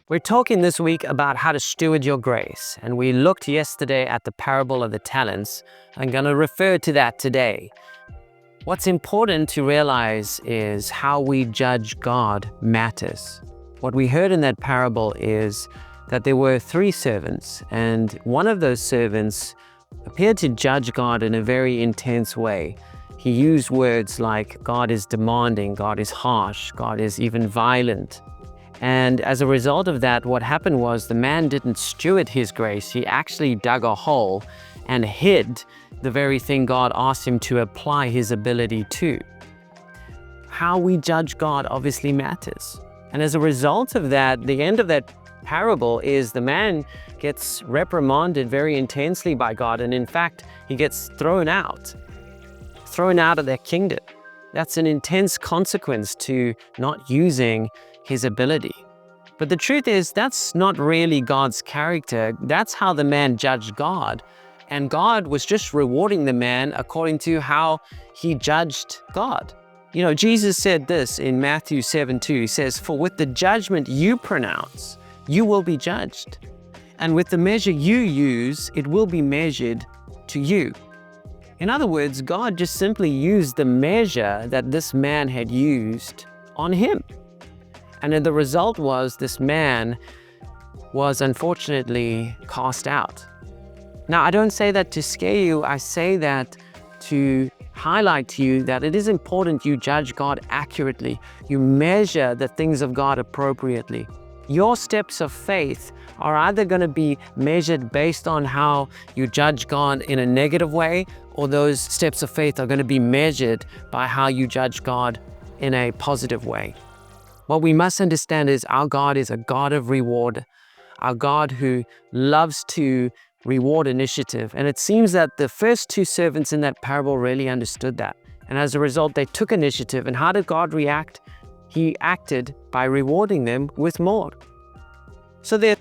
We're talking this week about how to steward your grace, and we looked yesterday at the parable of the talents. I'm going to refer to that today. What's important to realize is how we judge God matters. What we heard in that parable is that there were 3 servants, and one of those servants appeared to judge God in a very intense way. He used words like God is demanding, God is harsh, God is even violent. And as a result of that, what happened was the man didn't steward his grace. He actually dug a hole and hid the very thing God asked him to apply his ability to. How we judge God obviously matters. And as a result of that, the end of that parable is the man gets reprimanded very intensely by God. And in fact, he gets thrown out of their kingdom. That's an intense consequence to not using his ability. But the truth is, that's not really God's character. That's how the man judged God. And God was just rewarding the man according to how he judged God. You know, Jesus said this in Matthew 7:2. He says, "For with the judgment you pronounce, you will be judged. And with the measure you use, it will be measured to you." In other words, God just simply used the measure that this man had used on him. And then the result was this man was unfortunately cast out. Now, I don't say that to scare you. I say that to highlight to you that it is important you judge God accurately. You measure the things of God appropriately. Your steps of faith are either going to be measured based on how you judge God in a negative way, or those steps of faith are going to be measured by how you judge God in a positive way. What we must understand is our God is a God of reward, our God who loves to reward initiative. And it seems that the first 2 servants in that parable really understood that. And as a result, they took initiative. And how did God react? He acted by rewarding them with more. So there are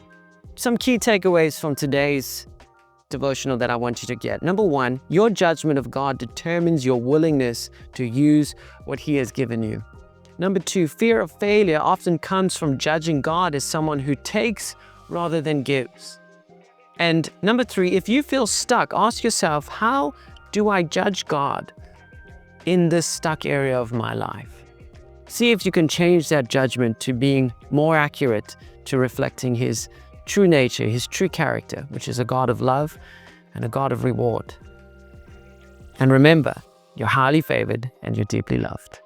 some key takeaways from today's devotional that I want you to get. Number 1, your judgment of God determines your willingness to use what He has given you. Number 2, fear of failure often comes from judging God as someone who takes rather than gives. And number 3, if you feel stuck, ask yourself, how do I judge God in this stuck area of my life? See if you can change that judgment to being more accurate, to reflecting His true nature, His true character, which is a God of love and a God of reward. And remember, you're highly favored and you're deeply loved.